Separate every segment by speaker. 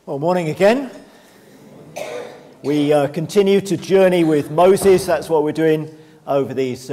Speaker 1: Well, morning again. We continue to journey with Moses. That's what we're doing over these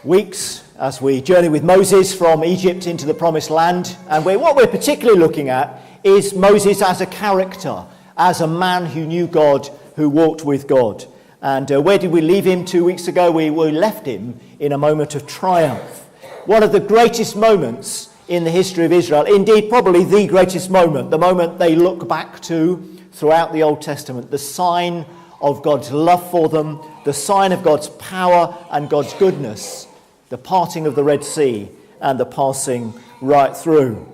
Speaker 1: weeks as we journey with Moses from Egypt into the Promised Land. And what we're particularly looking at is Moses as a character, as a man who knew God, who walked with God. And where did we leave him 2 weeks ago? We left him in a moment of triumph. One of the greatest moments in the history of Israel, indeed probably the greatest moment, the moment they look back to throughout the Old Testament, the sign of God's love for them, the sign of God's power and God's goodness, the parting of the Red Sea and the passing right through.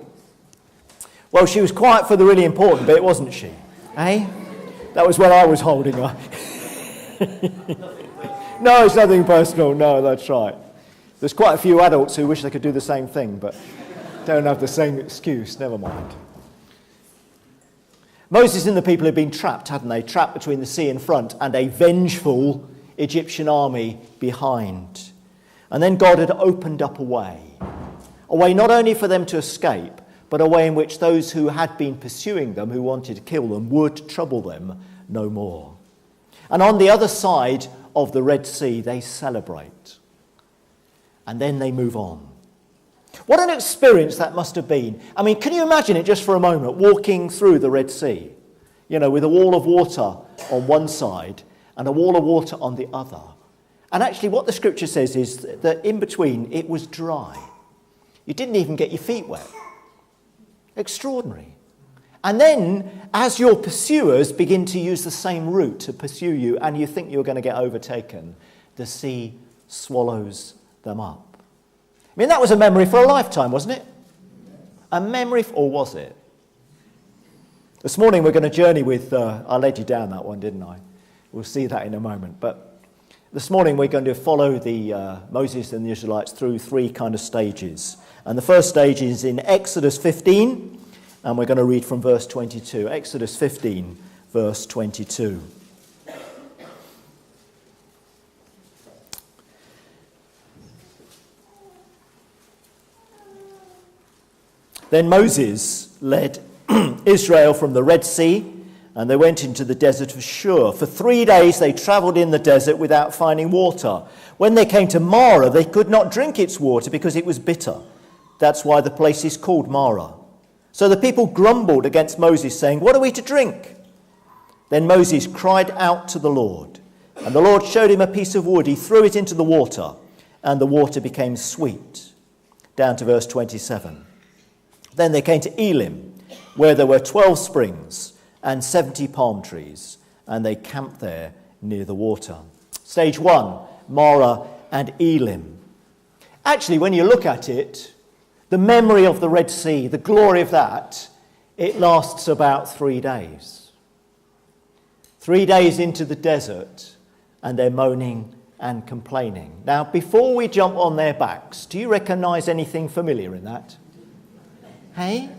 Speaker 1: Well, she was quiet for the really important bit, wasn't she? Eh? That was when I was holding her. No, it's nothing personal. No, that's right. There's quite a few adults who wish they could do the same thing, but don't have the same excuse. Never mind. Moses and the people had been trapped, hadn't they? Trapped between the sea in front and a vengeful Egyptian army behind. And then God had opened up a way not only for them to escape, but a way in which those who had been pursuing them, who wanted to kill them, would trouble them no more. And on the other side of the Red Sea, they celebrate. And then they move on. What an experience that must have been. I mean, can you imagine it just for a moment, walking through the Red Sea, with a wall of water on one side and a wall of water on the other. And actually what the scripture says is that in between it was dry. You didn't even get your feet wet. Extraordinary. And then as your pursuers begin to use the same route to pursue you and you think you're going to get overtaken, the sea swallows them up. I mean, that was a memory for a lifetime, wasn't it? A memory, or was it? This morning we're going to journey with, I led you down that one, didn't I? We'll see that in a moment. But this morning we're going to follow Moses and the Israelites through three kind of stages. And the first stage is in Exodus 15, and we're going to read from verse 22. Exodus 15, verse 22. Then Moses led Israel from the Red Sea, and they went into the desert of Shur. For 3 days they travelled in the desert without finding water. When they came to Marah, they could not drink its water because it was bitter. That's why the place is called Marah. So the people grumbled against Moses, saying, "What are we to drink?" Then Moses cried out to the Lord, and the Lord showed him a piece of wood. He threw it into the water, and the water became sweet. Down to verse 27. Then they came to Elim, where there were 12 springs and 70 palm trees, and they camped there near the water. Stage 1, Marah and Elim. Actually, when you look at it, the memory of the Red Sea, the glory of that, it lasts about 3 days. 3 days into the desert, and they're moaning and complaining. Now, before we jump on their backs, do you recognise anything familiar in that? Hey?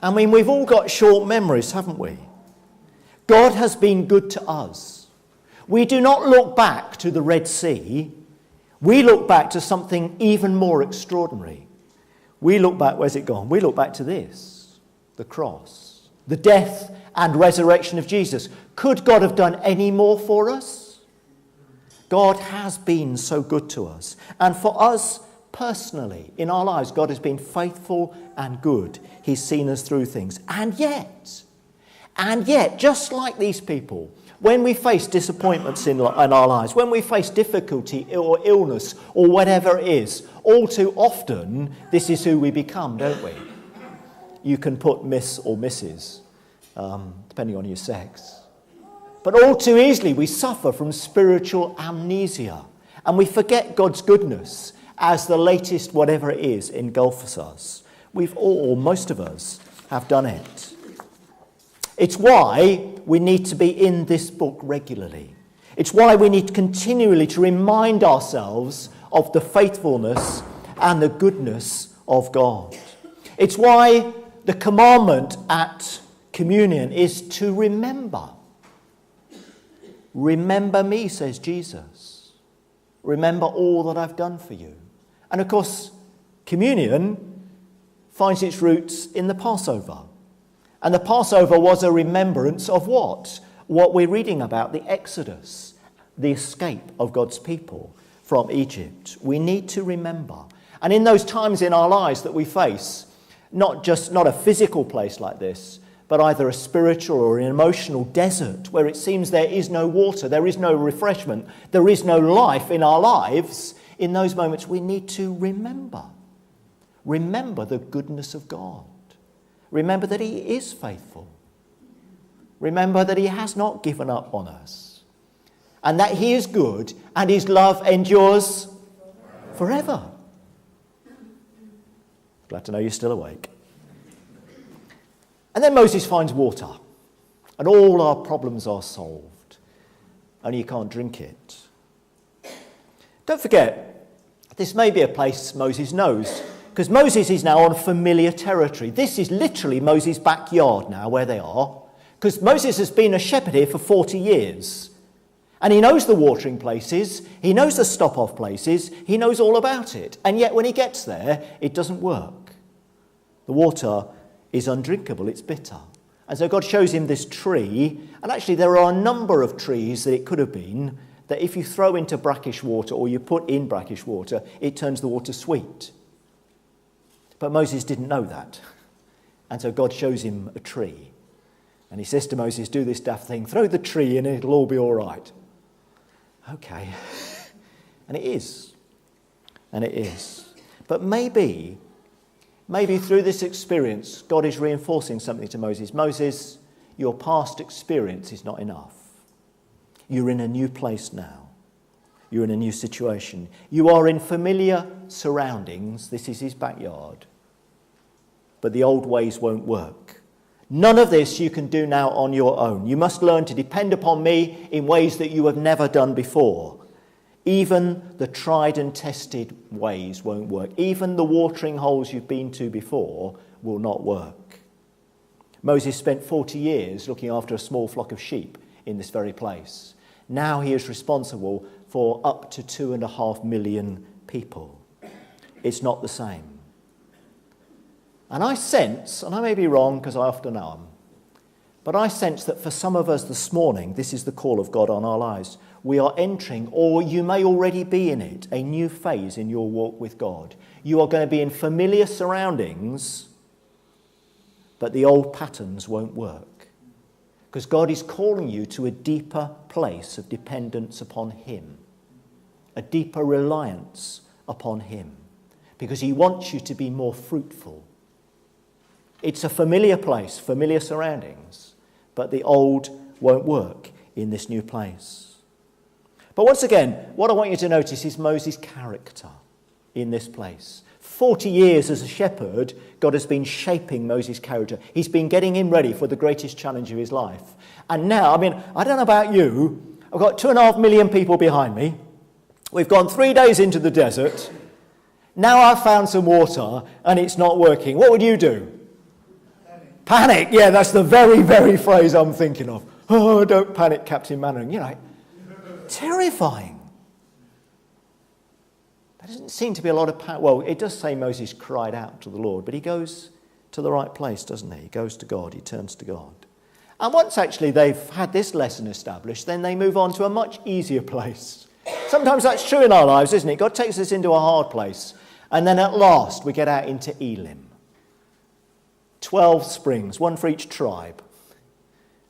Speaker 1: I mean, we've all got short memories, haven't we? God has been good to us. We do not look back to the Red Sea. We look back to something even more extraordinary. We look back, where's it gone? We look back to this, the cross, the death and resurrection of Jesus. Could God have done any more for us? God has been so good to us. And for us, personally, in our lives, God has been faithful and good. He's seen us through things. And yet, just like these people, when we face disappointments in our lives, when we face difficulty or illness or whatever it is, all too often, this is who we become, don't we? You can put Miss or Mrs., depending on your sex. But all too easily, we suffer from spiritual amnesia, and we forget God's goodness as the latest whatever it is engulfs us. We've all, most of us, have done it. It's why we need to be in this book regularly. It's why we need continually to remind ourselves of the faithfulness and the goodness of God. It's why the commandment at communion is to remember. Remember me, says Jesus. Remember all that I've done for you. And of course, communion finds its roots in the Passover. And the Passover was a remembrance of what? What we're reading about, the Exodus, the escape of God's people from Egypt. We need to remember. And in those times in our lives that we face, not a physical place like this, but either a spiritual or an emotional desert where it seems there is no water, there is no refreshment, there is no life in our lives, in those moments we need to remember. Remember the goodness of God. Remember that he is faithful. Remember that he has not given up on us. And that he is good and his love endures forever. Glad to know you're still awake. And then Moses finds water. And all our problems are solved. Only you can't drink it. Don't forget, this may be a place Moses knows. Because Moses is now on familiar territory. This is literally Moses' backyard now, where they are. Because Moses has been a shepherd here for 40 years. And he knows the watering places. He knows the stop-off places. He knows all about it. And yet when he gets there, it doesn't work. The water is undrinkable. It's bitter. And so God shows him this tree. And actually there are a number of trees that it could have been that if you throw into brackish water or you put in brackish water, it turns the water sweet. But Moses didn't know that. And so God shows him a tree. And he says to Moses, do this daft thing, throw the tree in and it'll all be all right. Okay. And it is. And it is. But maybe through this experience, God is reinforcing something to Moses. Moses, your past experience is not enough. You're in a new place now. You're in a new situation. You are in familiar surroundings. This is his backyard. But the old ways won't work. None of this you can do now on your own. You must learn to depend upon me in ways that you have never done before. Even the tried and tested ways won't work. Even the watering holes you've been to before will not work. Moses spent 40 years looking after a small flock of sheep in this very place. Now he is responsible for up to 2.5 million people. It's not the same. And I sense, and I may be wrong because I often am, but I sense that for some of us this morning, this is the call of God on our lives. We are entering, or you may already be in it, a new phase in your walk with God. You are going to be in familiar surroundings, but the old patterns won't work. Because God is calling you to a deeper place of dependence upon him, a deeper reliance upon him, because he wants you to be more fruitful. It's a familiar place, familiar surroundings, but the old won't work in this new place. But once again, what I want you to notice is Moses' character in this place. 40 years as a shepherd, God has been shaping Moses' character. He's been getting him ready for the greatest challenge of his life. And now, I don't know about you, I've got 2.5 million people behind me. We've gone 3 days into the desert. Now I've found some water and it's not working. What would you do? Panic. Yeah, that's the very, very phrase I'm thinking of. Oh, don't panic, Captain Mannering. Terrifying. There doesn't seem to be a lot of panic. Well, it does say Moses cried out to the Lord, but he goes to the right place, doesn't he? He goes to God. He turns to God. And once actually they've had this lesson established, then they move on to a much easier place. Sometimes that's true in our lives, isn't it? God takes us into a hard place, and then at last we get out into Elim. 12 springs, one for each tribe.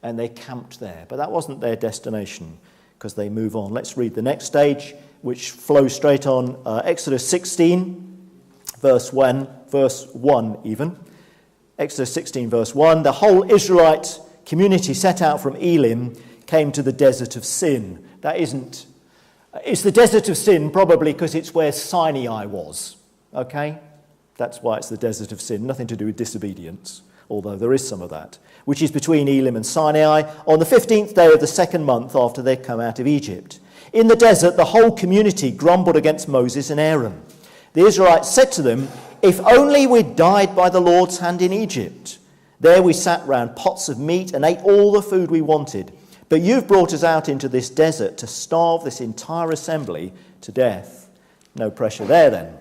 Speaker 1: And they camped there. But that wasn't their destination because they move on. Let's read the next stage, which flows straight on. Exodus 16, verse 1 even. Exodus 16, verse 1. The whole Israelite community set out from Elim came to the desert of Sin. It's the desert of Sin probably because it's where Sinai was. Okay? That's why it's the desert of Sin, nothing to do with disobedience, although there is some of that, which is between Elim and Sinai on the 15th day of the second month after they'd come out of Egypt. In the desert, the whole community grumbled against Moses and Aaron. The Israelites said to them, "If only we'd died by the Lord's hand in Egypt. There we sat round pots of meat and ate all the food we wanted. But you've brought us out into this desert to starve this entire assembly to death." No pressure there then.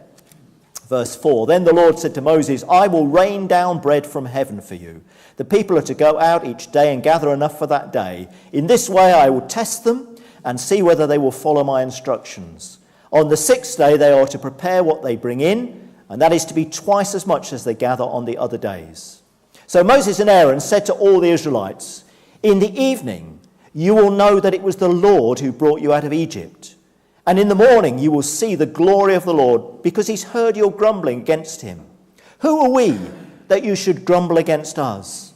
Speaker 1: Verse 4, then the Lord said to Moses, I will rain down bread from heaven for you. The people are to go out each day and gather enough for that day. In this way I will test them and see whether they will follow my instructions. On the 6th day they are to prepare what they bring in, and that is to be twice as much as they gather on the other days. So Moses and Aaron said to all the Israelites, in the evening you will know that it was the Lord who brought you out of Egypt. And in the morning you will see the glory of the Lord, because he's heard your grumbling against him. Who are we that you should grumble against us?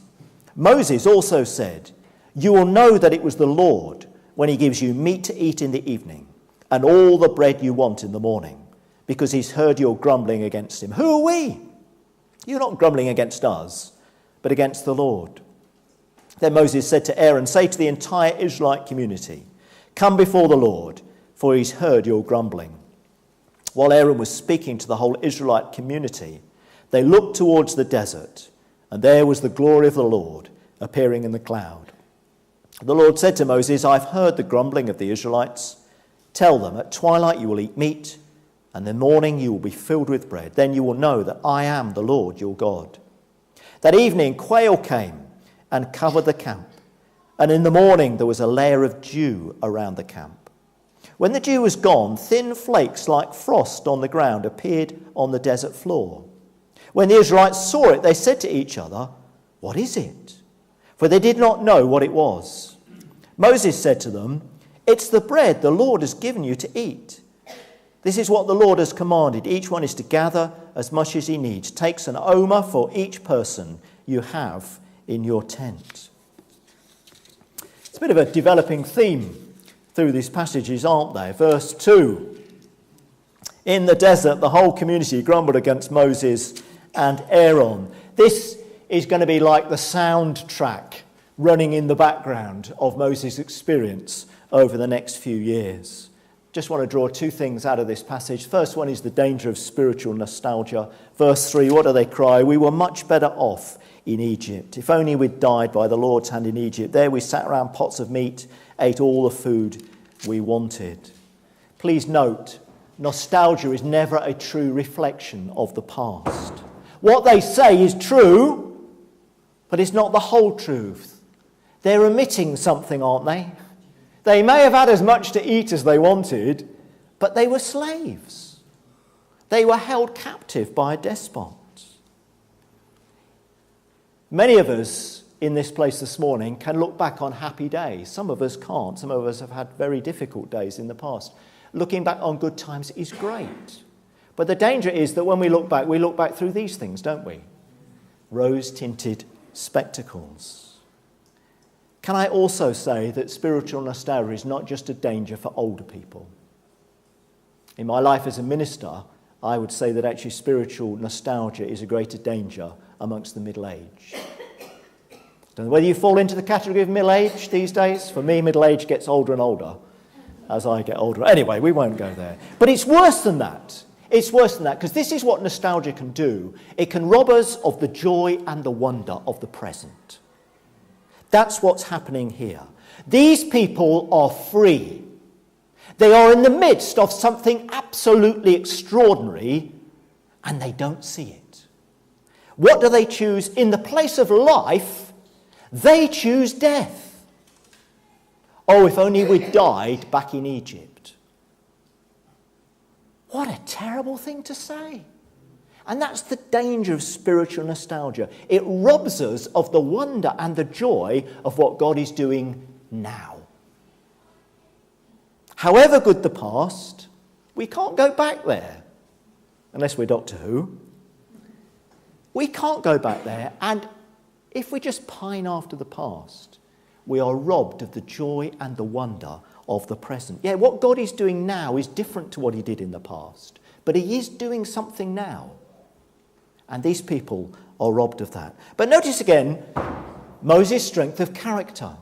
Speaker 1: Moses also said, you will know that it was the Lord when he gives you meat to eat in the evening and all the bread you want in the morning, because he's heard your grumbling against him. Who are we? You're not grumbling against us, but against the Lord. Then Moses said to Aaron, say to the entire Israelite community, come before the Lord, for he's heard your grumbling. While Aaron was speaking to the whole Israelite community, they looked towards the desert, and there was the glory of the Lord appearing in the cloud. The Lord said to Moses, I've heard the grumbling of the Israelites. Tell them, at twilight you will eat meat, and in the morning you will be filled with bread. Then you will know that I am the Lord your God. That evening quail came and covered the camp, and in the morning there was a layer of dew around the camp. When the dew was gone, thin flakes like frost on the ground appeared on the desert floor. When the Israelites saw it, they said to each other, what is it? For they did not know what it was. Moses said to them, it's the bread the Lord has given you to eat. This is what the Lord has commanded. Each one is to gather as much as he needs. Takes an omer for each person you have in your tent. It's a bit of a developing theme through these passages, aren't they? Verse 2. In the desert, the whole community grumbled against Moses and Aaron. This is going to be like the soundtrack running in the background of Moses' experience over the next few years. Just want to draw two things out of this passage. First one is the danger of spiritual nostalgia. Verse 3, what do they cry? We were much better off in Egypt. If only we'd died by the Lord's hand in Egypt. There we sat around pots of meat, ate all the food we wanted. Please note, nostalgia is never a true reflection of the past. What they say is true, but it's not the whole truth. They're omitting something, aren't they? They may have had as much to eat as they wanted, but they were slaves. They were held captive by a despot. Many of us in this place this morning can look back on happy days. Some of us can't. Some of us have had very difficult days in the past. Looking back on good times is great. But the danger is that when we look back through these things, don't we? Rose-tinted spectacles. Can I also say that spiritual nostalgia is not just a danger for older people? In my life as a minister, I would say that actually spiritual nostalgia is a greater danger amongst the middle-aged. Don't know whether you fall into the category of middle-aged these days. For me, middle-age gets older and older as I get older. Anyway, we won't go there. But it's worse than that. It's worse than that, because this is what nostalgia can do. It can rob us of the joy and the wonder of the present. That's what's happening here. These people are free. They are in the midst of something absolutely extraordinary, and they don't see it. What do they choose? In the place of life, they choose death. Oh, if only we'd died back in Egypt. What a terrible thing to say. And that's the danger of spiritual nostalgia. It robs us of the wonder and the joy of what God is doing now. However good the past, we can't go back there. Unless we're Doctor Who. We can't go back there. And if we just pine after the past, we are robbed of the joy and the wonder of the present. Yeah, what God is doing now is different to what he did in the past. But he is doing something now. And these people are robbed of that. But notice again, Moses' strength of character.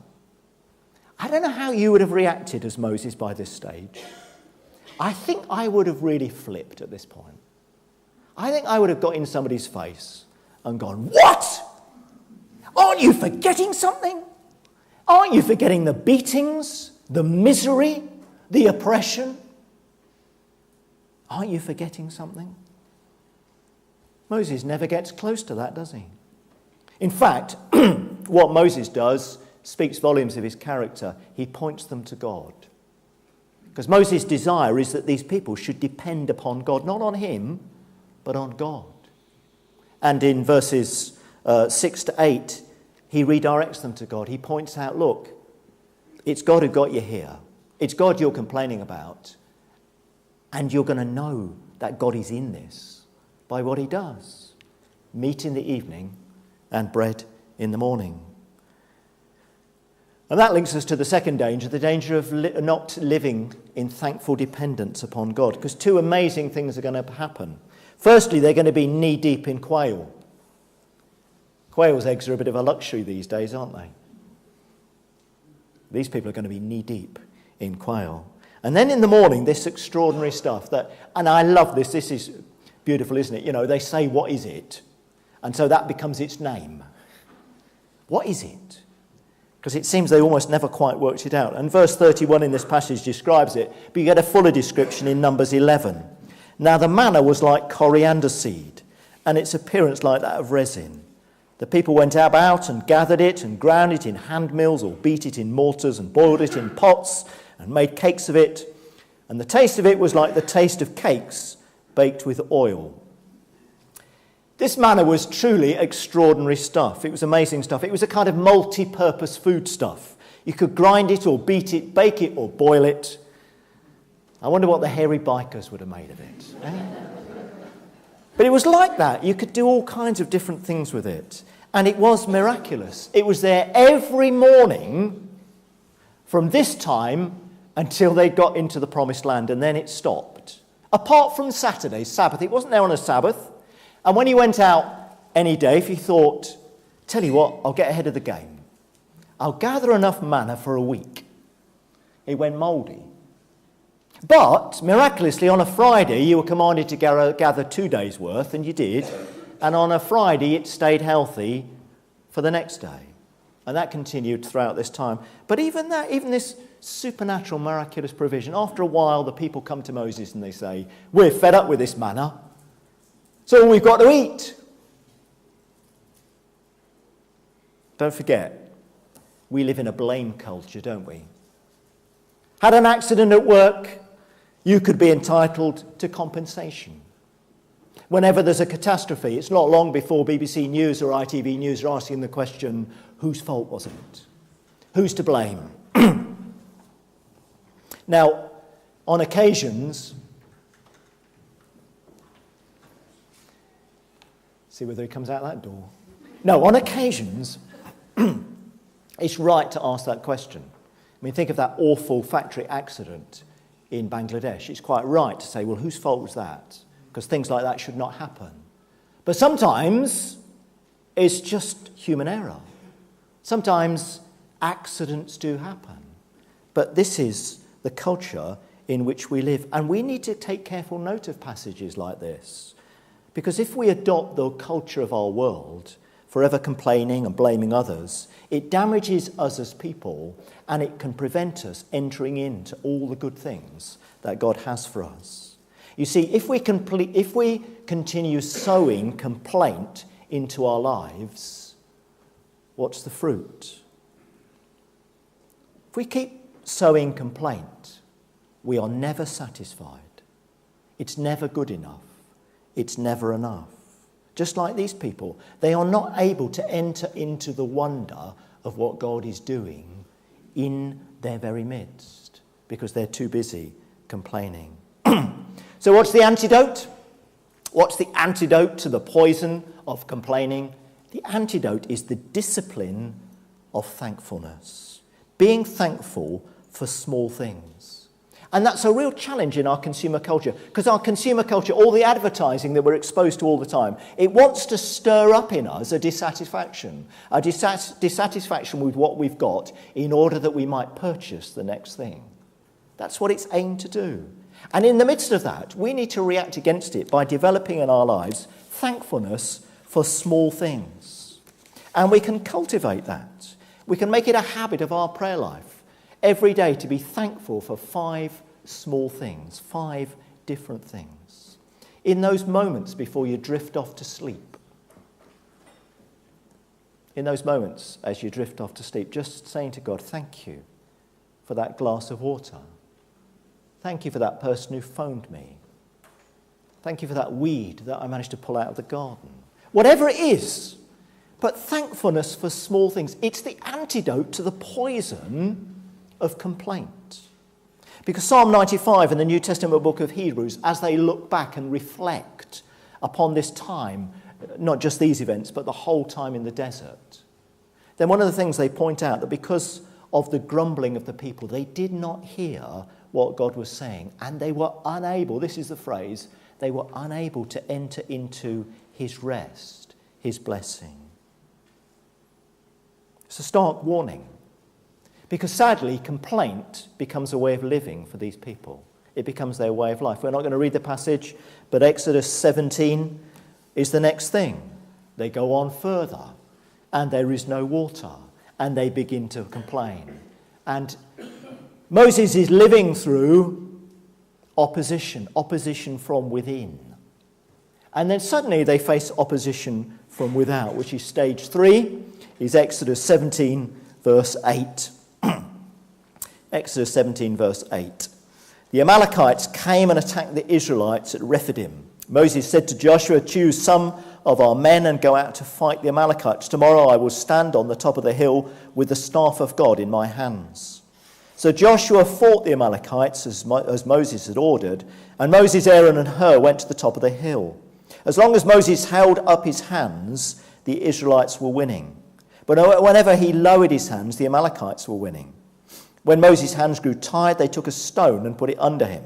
Speaker 1: I don't know how you would have reacted as Moses by this stage. I think I would have really flipped at this point. I think I would have got in somebody's face and gone, "What? Aren't you forgetting something? Aren't you forgetting the beatings, the misery, the oppression? Aren't you forgetting something?" Moses never gets close to that, does he? In fact, what Moses does speaks volumes of his character. He points them to God. Because Moses' desire is that these people should depend upon God, not on him, but on God. And in verses 6 to 8, he redirects them to God. He points out, look, it's God who got you here. It's God you're complaining about. And you're going to know that God is in this by what he does. Meat in the evening and bread in the morning. And that links us to the second danger, the danger of not living in thankful dependence upon God. Because two amazing things are going to happen. Firstly, they're going to be knee-deep in quail. Quail's eggs are a bit of a luxury these days, aren't they? These people are going to be knee-deep in quail. And then in the morning, this extraordinary stuff and I love this. This is beautiful, isn't it? You know, they say, what is it? And so that becomes its name. What is it? Because it seems they almost never quite worked it out. And verse 31 in this passage describes it, but you get a fuller description in Numbers 11. Now the manna was like coriander seed, and its appearance like that of resin. The people went about and gathered it and ground it in hand mills or beat it in mortars and boiled it in pots and made cakes of it. And the taste of it was like the taste of cakes baked with oil. This manna was truly extraordinary stuff. It was amazing stuff. It was a kind of multi-purpose food stuff. You could grind it or beat it, bake it or boil it. I wonder what the hairy bikers would have made of it. But it was like that. You could do all kinds of different things with it. And it was miraculous. It was there every morning from this time until they got into the promised land, and then it stopped. Apart from Saturday, Sabbath. It wasn't there on a Sabbath. And when you went out any day, if you thought, tell you what, I'll get ahead of the game. I'll gather enough manna for a week. It went mouldy. But, miraculously, on a Friday, you were commanded to gather 2 days' worth, and you did. And on a Friday, it stayed healthy for the next day. And that continued throughout this time. But even this supernatural, miraculous provision, after a while, the people come to Moses and they say, we're fed up with this manna. So we've got to eat. Don't forget, we live in a blame culture, don't we? Had an accident at work, you could be entitled to compensation. Whenever there's a catastrophe, it's not long before BBC News or ITV News are asking the question, whose fault was it? Who's to blame? Now, on occasions, see whether he comes out that door. No, on occasions, it's right to ask that question. I mean, think of that awful factory accident in Bangladesh. It's quite right to say, well, whose fault was that? Because things like that should not happen. But sometimes it's just human error. Sometimes accidents do happen. But this is the culture in which we live. And we need to take careful note of passages like this. Because if we adopt the culture of our world, forever complaining and blaming others, it damages us as people, and it can prevent us entering into all the good things that God has for us. You see, if we continue sowing complaint into our lives, what's the fruit? If we keep sowing complaint, we are never satisfied. It's never good enough. It's never enough. Just like these people, they are not able to enter into the wonder of what God is doing in their very midst because they're too busy complaining. So what's the antidote? What's the antidote to the poison of complaining? The antidote is the discipline of thankfulness. Being thankful for small things. And that's a real challenge in our consumer culture, because our consumer culture, all the advertising that we're exposed to all the time, it wants to stir up in us a dissatisfaction with what we've got in order that we might purchase the next thing. That's what it's aimed to do. And in the midst of that, we need to react against it by developing in our lives thankfulness for small things. And we can cultivate that. We can make it a habit of our prayer life every day to be thankful for 5 small things, 5 different things. In those moments before you drift off to sleep. In those moments as you drift off to sleep, just saying to God, thank you for that glass of water. Thank you for that person who phoned me. Thank you for that weed that I managed to pull out of the garden. Whatever it is, but thankfulness for small things. It's the antidote to the poison of complaint. Because Psalm 95 in the New Testament book of Hebrews, as they look back and reflect upon this time, not just these events, but the whole time in the desert, then one of the things they point out that because of the grumbling of the people, they did not hear what God was saying, and they were unable, this is the phrase, they were unable to enter into his rest, his blessing. It's a stark warning, because sadly, complaint becomes a way of living for these people. It becomes their way of life. We're not going to read the passage, but Exodus 17 is the next thing. They go on further, and there is no water, and they begin to complain. And Moses is living through opposition from within. And then suddenly they face opposition from without, which is stage 3, is Exodus 17, verse 8. Exodus 17, verse 8. The Amalekites came and attacked the Israelites at Rephidim. Moses said to Joshua, choose some of our men and go out to fight the Amalekites. Tomorrow I will stand on the top of the hill with the staff of God in my hands. So Joshua fought the Amalekites as Moses had ordered, and Moses, Aaron and Hur went to the top of the hill. As long as Moses held up his hands, the Israelites were winning. But whenever he lowered his hands, the Amalekites were winning. When Moses' hands grew tired, they took a stone and put it under him,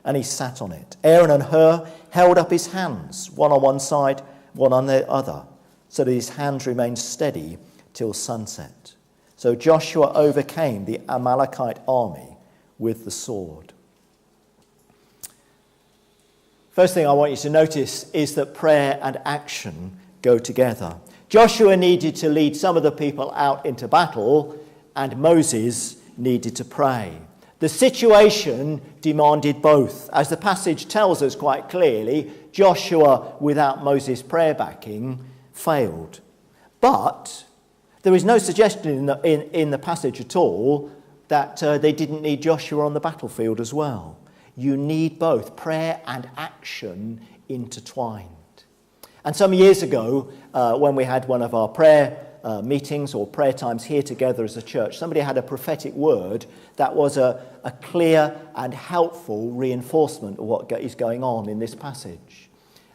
Speaker 1: and he sat on it. Aaron and Hur held up his hands, one on one side, one on the other, so that his hands remained steady till sunset. So Joshua overcame the Amalekite army with the sword. First thing I want you to notice is that prayer and action go together. Joshua needed to lead some of the people out into battle, and Moses needed to pray. The situation demanded both. As the passage tells us quite clearly, Joshua, without Moses' prayer backing, failed. But there is no suggestion in the passage at all that they didn't need Joshua on the battlefield as well. You need both prayer and action intertwined. And some years ago, when we had one of our prayer meetings or prayer times here together as a church, somebody had a prophetic word that was a clear and helpful reinforcement of what is going on in this passage.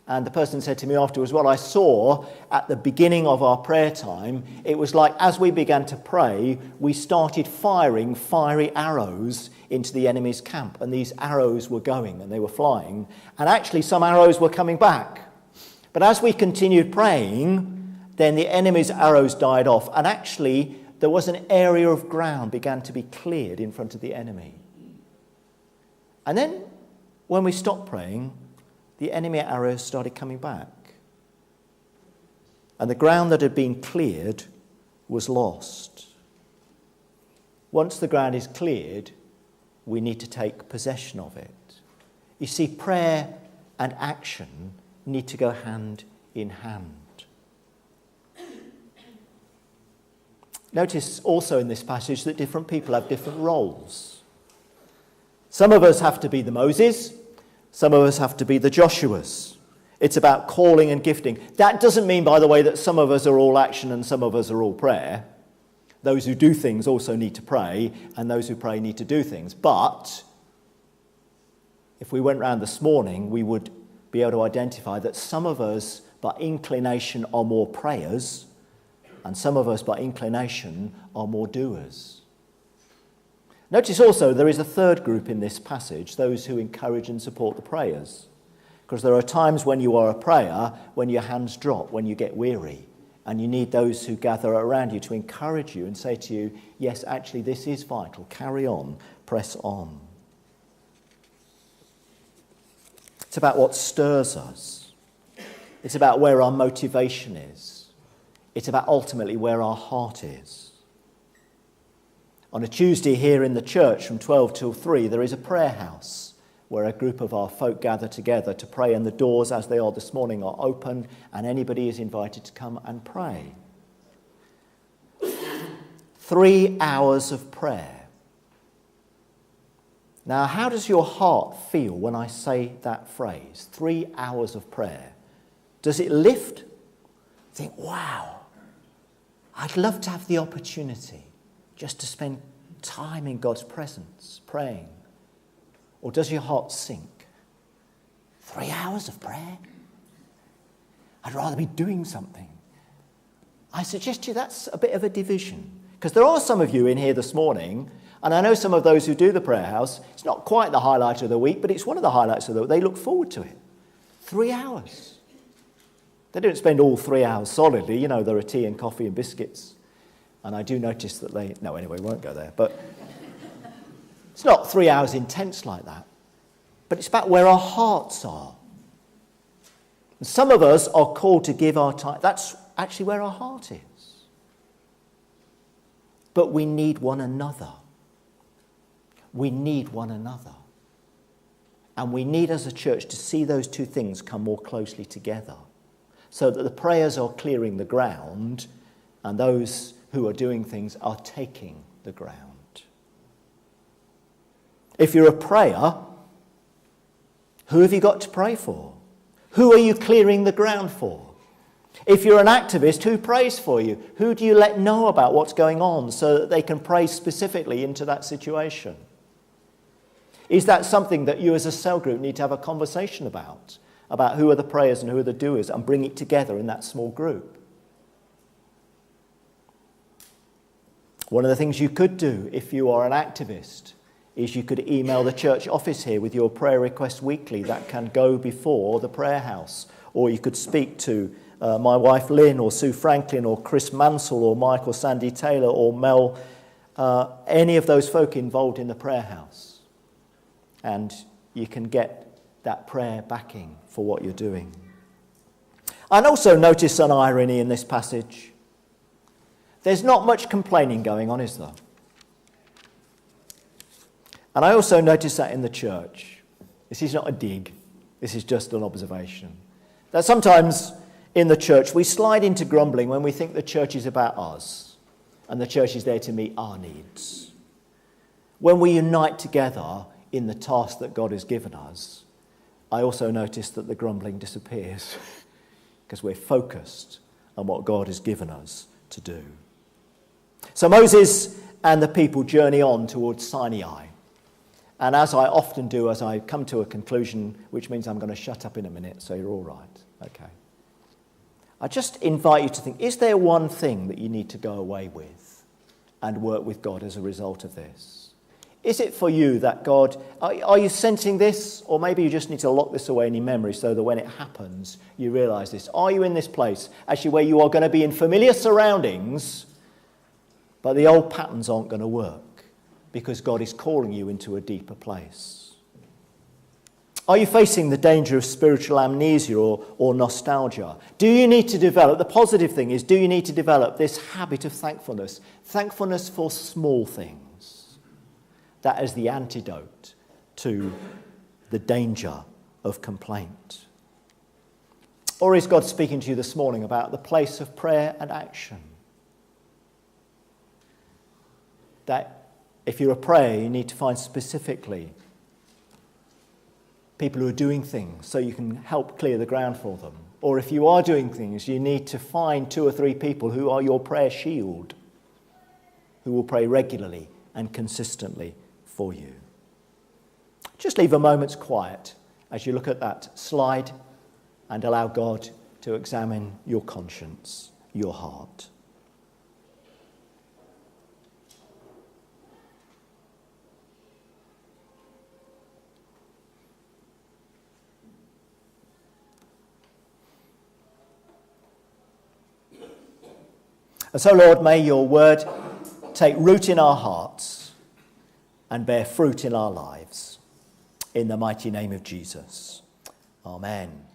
Speaker 1: And the person said to me afterwards, what I saw at the beginning of our prayer time, it was like as we began to pray, we started firing fiery arrows into the enemy's camp. And these arrows were going and they were flying. And actually some arrows were coming back. But as we continued praying, then the enemy's arrows died off. And actually there was an area of ground began to be cleared in front of the enemy. And then when we stopped praying, the enemy arrows started coming back. And the ground that had been cleared was lost. Once the ground is cleared, we need to take possession of it. You see, prayer and action need to go hand in hand. Notice also in this passage that different people have different roles. Some of us have to be the Moses. Some of us have to be the Joshuas. It's about calling and gifting. That doesn't mean, by the way, that some of us are all action and some of us are all prayer. Those who do things also need to pray, and those who pray need to do things. But if we went round this morning, we would be able to identify that some of us, by inclination, are more prayers, and some of us, by inclination, are more doers. Notice also there is a third group in this passage, those who encourage and support the prayers. Because there are times when you are a prayer, when your hands drop, when you get weary, and you need those who gather around you to encourage you and say to you, yes, actually this is vital, carry on, press on. It's about what stirs us. It's about where our motivation is. It's about ultimately where our heart is. On a Tuesday here in the church from 12 till 3, there is a prayer house where a group of our folk gather together to pray, and the doors, as they are this morning, are open, and anybody is invited to come and pray. 3 hours of prayer. Now, how does your heart feel when I say that phrase? 3 hours of prayer. Does it lift? Think, wow, I'd love to have the opportunity just to spend time in God's presence, praying. Or does your heart sink? 3 hours of prayer? I'd rather be doing something. I suggest to you that's a bit of a division. Because there are some of you in here this morning, and I know some of those who do the prayer house, it's not quite the highlight of the week, but it's one of the highlights of the week. They look forward to it. 3 hours. They don't spend all 3 hours solidly. You know, there are tea and coffee and biscuits. And I do notice that they... No, anyway, we won't go there. But it's not 3 hours intense like that. But it's about where our hearts are. And some of us are called to give our time. That's actually where our heart is. But we need one another. We need one another. And we need as a church to see those two things come more closely together, so that the prayers are clearing the ground and those who are doing things are taking the ground. If you're a prayer, who have you got to pray for? Who are you clearing the ground for? If you're an activist, who prays for you? Who do you let know about what's going on so that they can pray specifically into that situation? Is that something that you as a cell group need to have a conversation about who are the prayers and who are the doers, and bring it together in that small group? One of the things you could do if you are an activist is you could email the church office here with your prayer request weekly. That can go before the prayer house. Or you could speak to my wife Lynn, or Sue Franklin, or Chris Mansell, or Michael Sandy Taylor, or Mel, any of those folk involved in the prayer house. And you can get that prayer backing for what you're doing. And also notice an irony in this passage. There's not much complaining going on, is there? And I also notice that in the church. This is not a dig. This is just an observation. That sometimes in the church we slide into grumbling when we think the church is about us and the church is there to meet our needs. When we unite together in the task that God has given us, I also notice that the grumbling disappears because we're focused on what God has given us to do. So Moses and the people journey on towards Sinai. And as I often do, as I come to a conclusion, which means I'm going to shut up in a minute, so you're all right. Okay. I just invite you to think, is there one thing that you need to go away with and work with God as a result of this? Is it for you that God, are you sensing this? Or maybe you just need to lock this away in your memory so that when it happens, you realise this. Are you in this place, actually, where you are going to be in familiar surroundings, but the old patterns aren't going to work because God is calling you into a deeper place? Are you facing the danger of spiritual amnesia or nostalgia? Do you need to develop, the positive thing is, do you need to develop this habit of thankfulness? Thankfulness for small things. That is the antidote to the danger of complaint. Or is God speaking to you this morning about the place of prayer and action? That if you're a prayer, you need to find specifically people who are doing things so you can help clear the ground for them. Or if you are doing things, you need to find 2 or 3 people who are your prayer shield, who will pray regularly and consistently for you. Just leave a moment's quiet as you look at that slide and allow God to examine your conscience, your heart. And so, Lord, may your word take root in our hearts and bear fruit in our lives. In the mighty name of Jesus. Amen.